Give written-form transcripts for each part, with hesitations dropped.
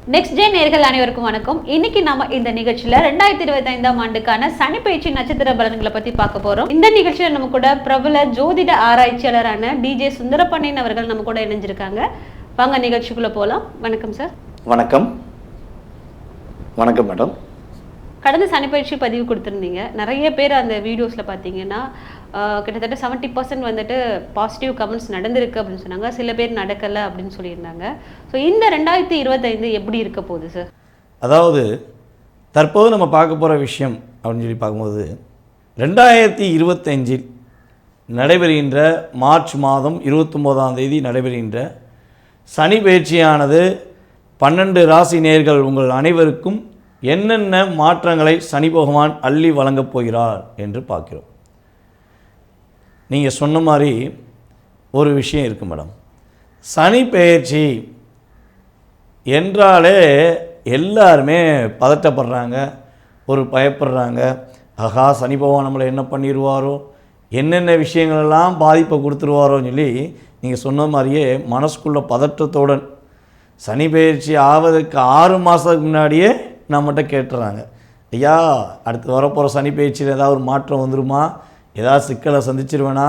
Next day நேர்கள் அனைவருக்கும் வணக்கம். இன்னைக்கு நம்ம இந்த நிகழ்ச்சியில 2025ஆம் ஆண்டுக்கான சனி பயிற்சி நட்சத்திர பலன்களை பத்தி பார்க்க போறோம். இந்த நிகழ்ச்சியில நம்ம கூட பிரபல ஜோதிட ஆராய்ச்சியாளரான DJ சுந்தரபாண்டியன் அவர்கள் நம்ம கூட இணைஞ்சிருக்காங்க. வாங்க நிகழ்ச்சிக்குள்ள போலாம். வணக்கம் சார். வணக்கம். வணக்கம் மேடம். கடந்த சனி பயிற்சி பதிவு கொடுத்துருந்தீங்க. நிறைய பேர் அந்த வீடியோஸ்ல பார்த்தீங்கன்னா கிட்டத்தட்ட 70% வந்துட்டு பாசிட்டிவ் கமெண்ட்ஸ் நடந்திருக்கு அப்படின்னு சொன்னாங்க. சில பேர் நடக்கலை அப்படின்னு சொல்லியிருந்தாங்க. ஸோ இந்த 2025 எப்படி இருக்க போகுது சார்? அதாவது தற்போது நம்ம பார்க்க போகிற விஷயம் அப்படின்னு சொல்லி பார்க்கும்போது 2025 நடைபெறுகின்ற மார்ச் மாதம் 29ஆம் தேதி நடைபெறுகின்ற சனி பயிற்சியானது 12 ராசி நேயர்கள் உங்கள் அனைவருக்கும் என்னென்ன மாற்றங்களை சனி பகவான் அள்ளி வழங்கப் போகிறார் என்று பார்க்கிறோம். நீங்கள் சொன்ன மாதிரி ஒரு விஷயம் இருக்குது மேடம். சனி பெயர்ச்சி என்றாலே எல்லாருமே பதட்டப்படுறாங்க, ஒரு பயப்படுறாங்க. ஆகா, சனி பகவான் நம்மளை என்ன பண்ணிடுவாரோ, என்னென்ன விஷயங்களெல்லாம் பாதிப்பை கொடுத்துருவாரோன்னு சொல்லி நீங்கள் சொன்ன மாதிரியே மனசுக்குள்ள பதற்றத்துடன் சனி பெயர்ச்சி ஆவதற்கு 6 மாதத்துக்கு முன்னாடியே நம்மகிட்ட கேட்டுறாங்க, ஐயா அடுத்து வரப்போகிற சனி பயிற்சியில் ஏதாவது ஒரு மாற்றம் வந்துருமா, ஏதாவது சிக்கலை சந்திச்சிருவேனா,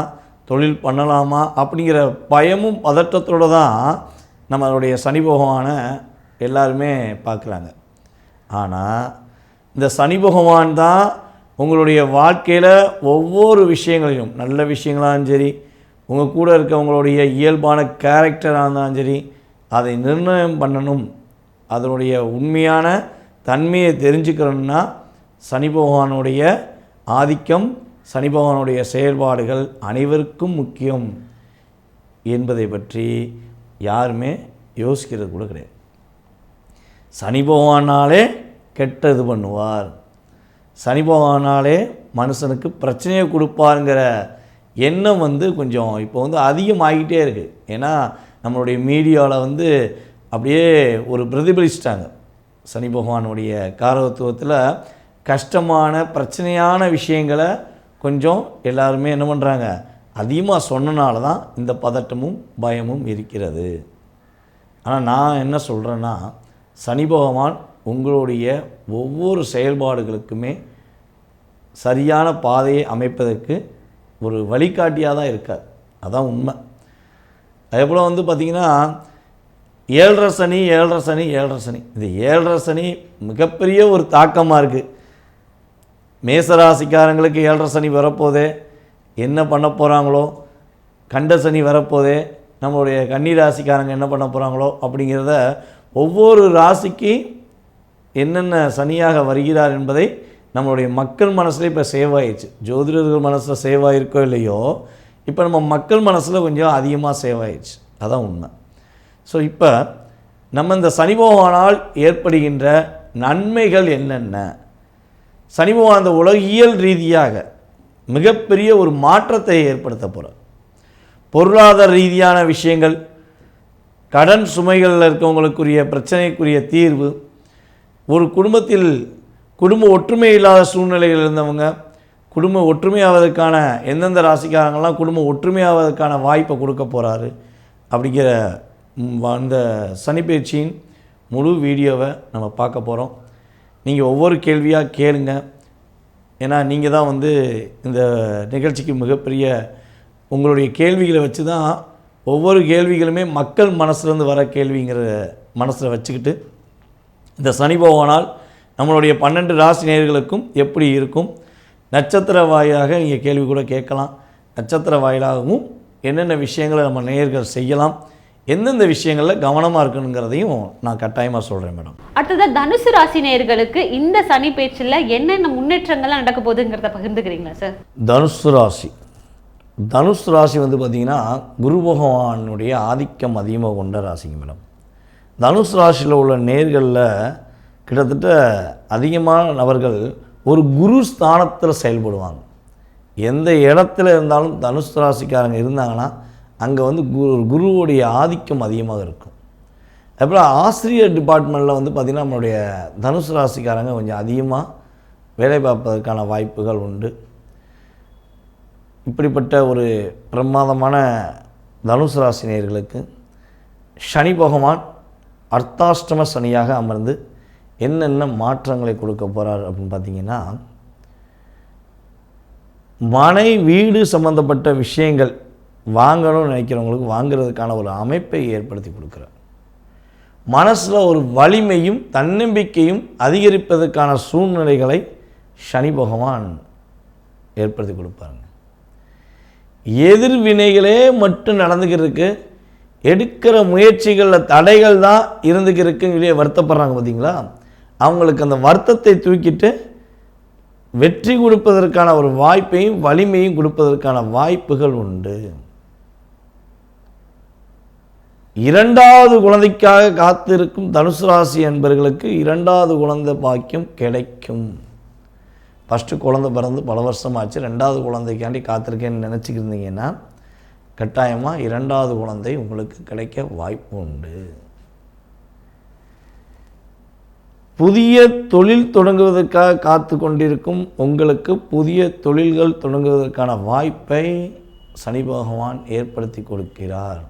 தொழில் பண்ணலாமா அப்படிங்கிற பயமும் பதற்றத்தோடு தான் நம்மளுடைய சனி பகவானை எல்லாருமே பார்க்குறாங்க. ஆனால் இந்த சனி பகவான் தான் உங்களுடைய வாழ்க்கையில் ஒவ்வொரு விஷயங்களையும், நல்ல விஷயங்களாலும் சரி, உங்கள் கூட இருக்கவங்களுடைய இயல்பான கேரக்டராக இருந்தாலும் சரி, அதை நிர்ணயம் பண்ணணும். அதனுடைய உண்மையான தன்மையை தெரிஞ்சுக்கிறோம்னா சனி பகவானுடைய ஆதிக்கம், சனி பகவானுடைய செயல்பாடுகள் அனைவருக்கும் முக்கியம் என்பதை பற்றி யாருமே யோசிக்கிறது கூட கிடையாது. சனி பகவானாலே கெட்டது பண்ணுவார், சனி பகவானாலே மனுஷனுக்கு பிரச்சனையை கொடுப்பாருங்கிற எண்ணம் கொஞ்சம் இப்போ அதிகமாகிட்டே இருக்குது. ஏன்னா நம்மளுடைய மீடியாவில் அப்படியே ஒரு பிரதிபலிச்சிட்டாங்க. சனி பகவானுடைய காரகத்துவத்தில் கஷ்டமான பிரச்சனையான விஷயங்களை கொஞ்சம் எல்லாருமே என்ன பண்ணுறாங்க, அதிகமாக சொன்னனால தான் இந்த பதட்டமும் பயமும் இருக்கிறது. ஆனால் நான் என்ன சொல்கிறேன்னா, சனி பகவான் உங்களுடைய ஒவ்வொரு செயல்பாடுகளுக்குமே சரியான பாதையை அமைப்பதற்கு ஒரு வழிகாட்டியாக தான் இருக்கார். அதான் உண்மை. அதே போல் பார்த்திங்கன்னா 7.5 சனி 7.5 சனி 7.5 சனி, இந்த 7.5 சனி மிகப்பெரிய ஒரு தாக்கமாக இருக்குது. மேசராசிக்காரங்களுக்கு 7.5 சனி வரப்போதே, என்ன பண்ண போகிறாங்களோ, கண்ட சனி வரப்போதே, நம்மளுடைய கன்னிராசிக்காரங்க என்ன பண்ண போகிறாங்களோ அப்படிங்கிறத ஒவ்வொரு ராசிக்கு என்னென்ன சனியாக வருகிறார் என்பதை நம்மளுடைய மக்கள் மனசில் இப்போ சேவ் ஆயிடுச்சு. ஜோதிடர்கள் மனசில் சேவ் ஆகிருக்கோ இல்லையோ, இப்போ நம்ம மக்கள் மனசில் கொஞ்சம் அதிகமாக சேவ் ஆயிடுச்சு. அதான் உண்மை. ஸோ இப்போ நம்ம இந்த சனி பகவானால் ஏற்படுகின்ற நன்மைகள் என்னென்ன, சனி பகவான் அந்த உலகியல் ரீதியாக மிகப்பெரிய ஒரு மாற்றத்தை ஏற்படுத்த போகிறார். பொருளாதார ரீதியான விஷயங்கள், கடன் சுமைகளில் இருக்கவங்களுக்குரிய பிரச்சனைக்குரிய தீர்வு, ஒரு குடும்பத்தில் குடும்ப ஒற்றுமை இல்லாத சூழ்நிலைகள் இருந்தவங்க குடும்ப ஒற்றுமையாவதற்கான எந்தெந்த ராசிக்காரங்கள்லாம் குடும்ப ஒற்றுமையாவதற்கான வாய்ப்பை கொடுக்க போகிறாரு அப்படிங்கிற அந்த சனிப்பெயர்ச்சியின் முழு வீடியோவை நம்ம பார்க்க போகிறோம். நீங்கள் ஒவ்வொரு கேள்வியாக கேளுங்க. ஏன்னா நீங்கள் தான் இந்த நிகழ்ச்சிக்கு மிகப்பெரிய உங்களுடைய கேள்விகளை வச்சு தான் ஒவ்வொரு கேள்விகளுமே மக்கள் மனசுலேருந்து வர கேள்விங்கிற மனசில் வச்சுக்கிட்டு இந்த சனி பகவானால் நம்மளுடைய 12 ராசி நேயர்களுக்கும் எப்படி இருக்கும், நட்சத்திர வாயிலாக நீங்கள் கேள்வி கூட கேட்கலாம். நட்சத்திர வாயிலாகவும் என்னென்ன விஷயங்களை நம்ம நேயர்கள் செய்யலாம், எந்தெந்த விஷயங்களில் கவனமாக இருக்கணுங்கிறதையும் நான் கட்டாயமாக சொல்கிறேன் மேடம். அடுத்ததாக தனுசு ராசி நேயர்களுக்கு இந்த சனி பயிற்சியில் என்னென்ன முன்னேற்றங்கள்லாம் நடக்க போகுதுங்கிறத பகிர்ந்துக்கிறீங்களா சார்? தனுசு ராசி பார்த்திங்கன்னா குரு பகவானுடைய ஆதிக்கம் அதிகமாக கொண்ட ராசிங்க மேடம். தனுசு ராசியில் உள்ள நேர்களில் கிட்டத்தட்ட அதிகமான நபர்கள் ஒரு குரு ஸ்தானத்தில் செயல்படுவாங்க. எந்த இடத்துல இருந்தாலும் தனுசு ராசிக்காரங்க இருந்தாங்கன்னா அங்கே குருவுடைய ஆதிக்கம் அதிகமாக இருக்கும். அதுபோல் ஆசிரியர் டிபார்ட்மெண்ட்டில் பார்த்திங்கன்னா நம்மளுடைய தனுசு ராசிக்காரங்க கொஞ்சம் அதிகமாக வேலை பார்ப்பதற்கான வாய்ப்புகள் உண்டு. இப்படிப்பட்ட ஒரு பிரமாதமான தனுசு ராசி நேயர்களுக்கு சனி பகவான் அர்த்தாஷ்டம சனியாக அமர்ந்து என்னென்ன மாற்றங்களை கொடுக்க போகிறார் அப்படின்னு பார்த்தீங்கன்னா, மனை வீடு சம்பந்தப்பட்ட விஷயங்கள் வாங்கணும்னு நினைக்கிறவங்களுக்கு வாங்கிறதுக்கான ஒரு அமைப்பை ஏற்படுத்தி கொடுக்குறார். மனசில் ஒரு வலிமையும் தன்னம்பிக்கையும் அதிகரிப்பதற்கான சூழ்நிலைகளை சனி பகவான் ஏற்படுத்தி கொடுப்பாருங்க. எதிர்வினைகளே மட்டும் நடந்துக்கிறதுக்கு, எடுக்கிற முயற்சிகளில் தடைகள் தான் இருந்துக்கிறதுக்குன்னு சொல்லி வருத்தப்படுறாங்க பார்த்தீங்களா, அவங்களுக்கு அந்த வருத்தத்தை தூக்கிட்டு வெற்றி கொடுப்பதற்கான ஒரு வாய்ப்பையும் வலிமையும் கொடுப்பதற்கான வாய்ப்புகள் உண்டு. இரண்டாவது குழந்தைக்காக காத்திருக்கும் தனுசு ராசி என்பவர்களுக்கு இரண்டாவது குழந்தை பாக்கியம் கிடைக்கும். ஃபஸ்ட்டு குழந்தை பிறந்து பல வருஷமாச்சு, ரெண்டாவது குழந்தைக்காண்டி காத்திருக்கேன்னு நினச்சிக்கிருந்தீங்கன்னா கட்டாயமாக இரண்டாவது குழந்தை உங்களுக்கு கிடைக்க வாய்ப்பு உண்டு. புதிய தொழில் தொடங்குவதற்காக காத்து கொண்டிருக்கும் உங்களுக்கு புதிய தொழில்கள் தொடங்குவதற்கான வாய்ப்பை சனி பகவான் ஏற்படுத்தி கொடுக்கிறார்.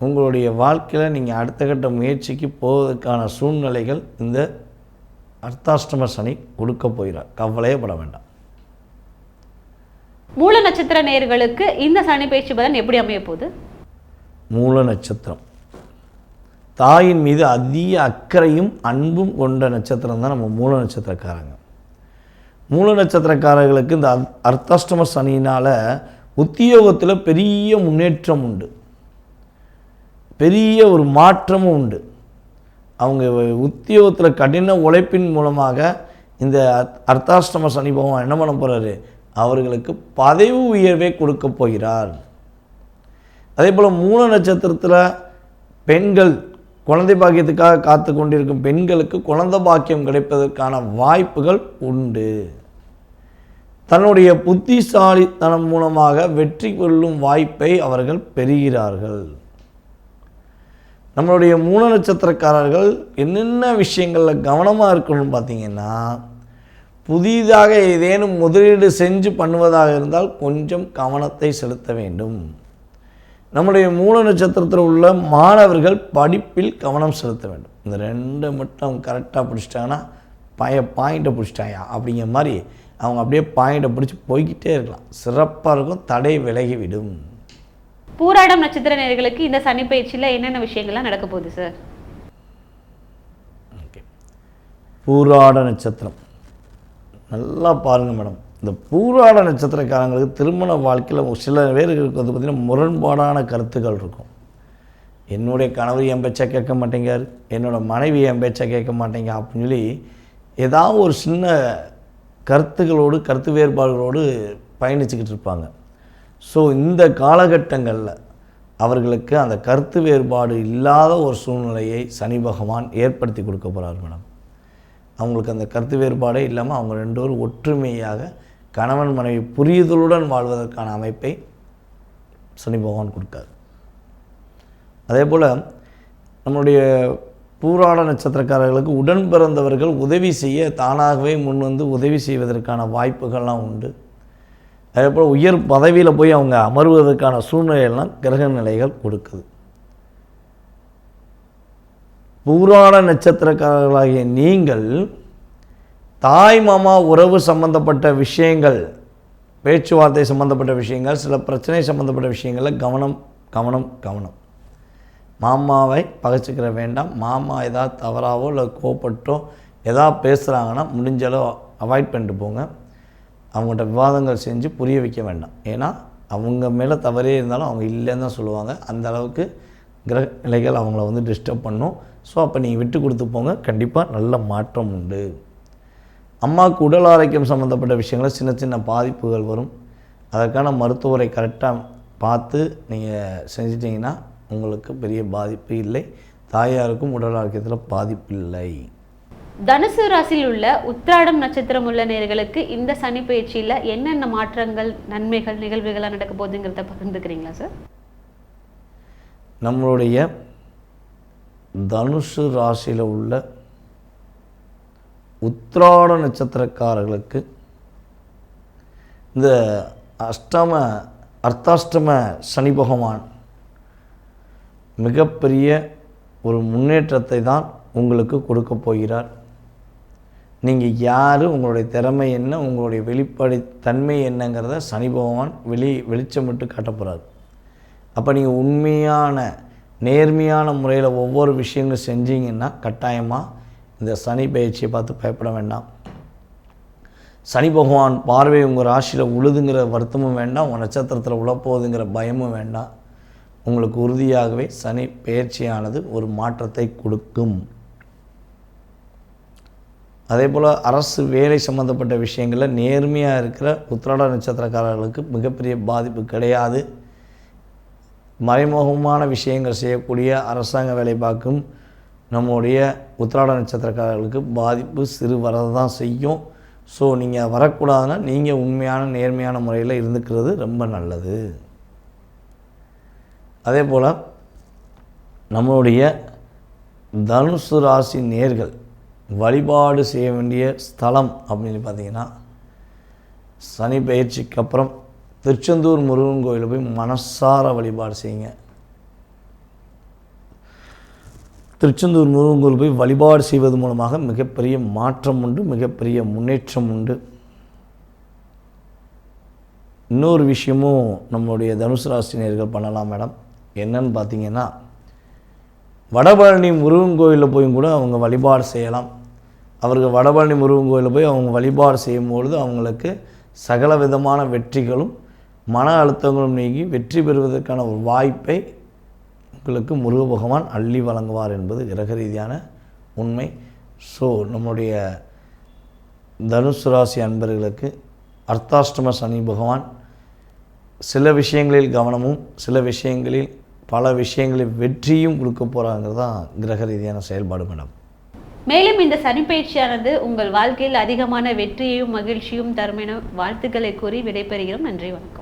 உங்களுடைய வாழ்க்கையில் நீங்கள் அடுத்த கட்ட முயற்சிக்கு போவதற்கான சூழ்நிலைகள் இந்த அர்த்தாஷ்டம சனி கொடுக்க போகிறார். கவலையே பட வேண்டாம். மூல நட்சத்திர நேயர்களுக்கு இந்த சனி பயிற்சி பலன் எப்படி அமைய போகுது? மூல நட்சத்திரம் தாயின் மீது அதிக அக்கறையும் அன்பும் கொண்ட நட்சத்திரம் தான் நம்ம மூல நட்சத்திரக்காரங்க. மூல நட்சத்திரக்காரர்களுக்கு இந்த அர்த்தாஷ்டம சனியினால் உத்தியோகத்தில் பெரிய முன்னேற்றம் உண்டு, பெரிய ஒரு மாற்றமும் உண்டு. அவங்க உத்தியோகத்தில் கடின உழைப்பின் மூலமாக இந்த அர்த்தாஷ்டம சனி பகவான் என்ன பண்ண போகிறாரு, அவர்களுக்கு பதவி உயர்வை கொடுக்க போகிறார். அதே போல் மூல நட்சத்திரத்தில் பெண்கள் குழந்தை பாக்கியத்துக்காக காத்து கொண்டிருக்கும் பெண்களுக்கு குழந்தை பாக்கியம் கிடைப்பதற்கான வாய்ப்புகள் உண்டு. தன்னுடைய புத்திசாலித்தனம் மூலமாக வெற்றி கொள்ளும் வாய்ப்பை அவர்கள் பெறுகிறார்கள். நம்மளுடைய மூல நட்சத்திரக்காரர்கள் என்னென்ன விஷயங்களில் கவனமாக இருக்கணும்னு பார்த்தீங்கன்னா, புதிதாக ஏதேனும் முதலீடு செஞ்சு பண்ணுவதாக இருந்தால் கொஞ்சம் கவனத்தை செலுத்த வேண்டும். நம்முடைய மூல நட்சத்திரத்தில் உள்ள மாணவர்கள் படிப்பில் கவனம் செலுத்த வேண்டும். இந்த ரெண்டை மட்டும் கரெக்டாக பிடிச்சிட்டாங்கன்னா பாயிண்ட்டை பிடிச்சிட்டாயா அப்படிங்கிற மாதிரி அவங்க அப்படியே பாயிண்ட்டை பிடிச்சி போய்கிட்டே இருக்கலாம். சிறப்பாக இருக்கும், தடை விலகிவிடும். பூராடம் நட்சத்திர நேயர்களுக்கு இந்த சனி பயிற்சியில் என்னென்ன விஷயங்கள்லாம் நடக்க போகுது சார்? ஓகே, பூராட நட்சத்திரம் நல்லா பாருங்கள் மேடம். இந்த பூராட நட்சத்திரக்காரங்களுக்கு திருமண வாழ்க்கையில் சில பேருக்கு வந்து பார்த்திங்கன்னா முரண்பாடான கருத்துக்கள் இருக்கும். என்னுடைய கணவர் என் பேச்சை கேட்க மாட்டேங்கார், என்னோடய மனைவி என் பேச்சை கேட்க மாட்டேங்க அப்படின்னு சொல்லி ஏதாவது ஒரு சின்ன கருத்துக்களோடு கருத்து வேறுபாடுகளோடு பயணிச்சுக்கிட்டு இருப்பாங்க. ஸோ இந்த காலகட்டங்களில் அவர்களுக்கு அந்த கருத்து வேறுபாடு இல்லாத ஒரு சூழ்நிலையை சனி பகவான் ஏற்படுத்தி கொடுக்க போகிறார் மேடம். அவங்களுக்கு அந்த கருத்து வேறுபாடே இல்லாமல் அவங்க ரெண்டு பேரும் ஒற்றுமையாக கணவன் மனைவி புரிதலுடன் வாழ்வதற்கான அமைப்பை சனி பகவான் கொடுக்கார். அதே போல் நம்மளுடைய பூராட நட்சத்திரக்காரர்களுக்கு உடன் பிறந்தவர்கள் உதவி செய்ய தானாகவே முன் வந்து உதவி செய்வதற்கான வாய்ப்புகள்லாம் உண்டு. அதே போல் உயர் பதவியில் போய் அவங்க அமர்வதற்கான சூழ்நிலையெல்லாம் கிரக நிலைகள் கொடுக்குது. பூராட நட்சத்திரக்காரர்களாகிய நீங்கள் தாய் மாமா உறவு சம்பந்தப்பட்ட விஷயங்கள், பேச்சுவார்த்தை சம்பந்தப்பட்ட விஷயங்கள், சில பிரச்சனை சம்பந்தப்பட்ட விஷயங்களில் கவனம் கவனம் கவனம். மாமாவை பகைச்சிக்கிற வேண்டாம். மாமா ஏதாவது தவறாவோ இல்லை கோபப்பட்டோ ஏதாவது பேசுகிறாங்கன்னா முடிஞ்சளவு அவாய்ட் பண்ணிட்டு போங்க. அவங்கள்ட்ட விவாதங்கள் செஞ்சு புரிய வைக்க வேண்டாம். ஏன்னா அவங்க மேலே தவறே இருந்தாலும் அவங்க இல்லைன்னு தான் சொல்லுவாங்க. அந்த அளவுக்கு கிரக நிலைகள் அவங்கள வந்து டிஸ்டர்ப் பண்ணும். ஸோ அப்போ நீங்கள் விட்டு கொடுத்து போங்க, கண்டிப்பாக நல்ல மாற்றம் உண்டு. அம்மாவுக்கு உடல் ஆரோக்கியம் சம்மந்தப்பட்ட விஷயங்களில் சின்ன சின்ன பாதிப்புகள் வரும். அதற்கான மருத்துவரை கரெக்டாக பார்த்து நீங்கள் செஞ்சிட்டிங்கன்னா உங்களுக்கு பெரிய பாதிப்பு இல்லை. தாயாருக்கும் உடல் ஆரோக்கியத்தில் பாதிப்பு இல்லை. தனுசு ராசியில் உள்ள உத்திராடம் நட்சத்திரம் உள்ள நேயர்களுக்கு இந்த சனி பயிற்சியில் என்னென்ன மாற்றங்கள், நன்மைகள், நிகழ்வுகளாக நடக்க போகுதுங்கிறத பகிர்ந்துக்கிறீங்களா சார்? நம்மளுடைய தனுசு ராசியில் உள்ள உத்திராட நட்சத்திரக்காரர்களுக்கு இந்த அர்த்தாஷ்டம சனி பகவான் மிகப்பெரிய ஒரு முன்னேற்றத்தை தான் உங்களுக்கு கொடுக்க போகிறார். நீங்கள் யார், உங்களுடைய திறமை என்ன, உங்களுடைய வெளிப்படைத்தன்மை என்னங்கிறத சனி பகவான் வெளிச்சமிட்டு காட்ட போகிறார். அப்போ நீங்கள் உண்மையான நேர்மையான முறையில் ஒவ்வொரு விஷயங்களும் செஞ்சீங்கன்னா கட்டாயமாக இந்த சனி பயிற்சியை பார்த்து பயப்பட வேண்டாம். சனி பகவான் பார்வை உங்கள் ராசியில் உழுதுங்கிற வருத்தமும் வேண்டாம், உங்கள் நட்சத்திரத்தில் உழப்போகுதுங்கிற பயமும் வேண்டாம். உங்களுக்கு உறுதியாகவே சனி பயிற்சியானது ஒரு மாற்றத்தை கொடுக்கும். அதே போல் அரசு வேலை சம்மந்தப்பட்ட விஷயங்களில் நேர்மையாக இருக்கிற உத்திராட நட்சத்திரக்காரர்களுக்கு மிகப்பெரிய பாதிப்பு கிடையாது. மறைமுகமான விஷயங்கள் செய்யக்கூடிய அரசாங்க வேலை பார்க்கும் நம்முடைய உத்திராட நட்சத்திரக்காரர்களுக்கு பாதிப்பு சிறு வரதை தான் செய்யும். ஸோ நீங்கள் வரக்கூடாதுன்னா நீங்கள் உண்மையான நேர்மையான முறையில் இருந்துக்கிறது ரொம்ப நல்லது. அதே போல் நம்மளுடைய தனுசு ராசி நேர்கள் வழிபாடு செய்ய வேண்டிய ஸ்தலம் அப்படின்னு பார்த்தீங்கன்னா, சனி பயிற்சிக்கு அப்புறம் திருச்செந்தூர் முருகன் கோயிலில் போய் மனசார வழிபாடு செய்யுங்க. திருச்செந்தூர் முருகன் கோயில் போய் வழிபாடு செய்வது மூலமாக மிகப்பெரிய மாற்றம் உண்டு, மிகப்பெரிய முன்னேற்றம் உண்டு. இன்னொரு விஷயமும் நம்மளுடைய தனுசு ராசினியர்கள் பண்ணலாம் மேடம். என்னன்னு பார்த்தீங்கன்னா, வடபழனி முருகன் கோயிலில் போயும் கூட அவங்க வழிபாடு செய்யலாம். அவர்கள் வடபழனி முருகன் கோயிலில் போய் அவங்க வழிபாடு செய்யும்பொழுது அவங்களுக்கு சகல விதமான வெற்றிகளும் மன அழுத்தங்களும் நீங்கி வெற்றி பெறுவதற்கான ஒரு வாய்ப்பை உங்களுக்கு முருக பகவான் அள்ளி வழங்குவார் என்பது கிரக ரீதியான உண்மை. ஸோ நம்முடைய தனுசு ராசி அன்பர்களுக்கு அர்த்தாஷ்டம சனி பகவான் சில விஷயங்களில் கவனமும் சில விஷயங்களில் பல விஷயங்களில் வெற்றியும் கொடுக்க போகிறாங்கிறது தான் கிரக ரீதியான செயல்பாடு மேடம். மேலும் இந்த சனிப்பயிற்சியானது உங்கள் வாழ்க்கையில் அதிகமான வெற்றியையும் மகிழ்ச்சியும் தரும் என வாழ்த்துக்களை கூறி விடைபெறுகிறோம். நன்றி, வணக்கம்.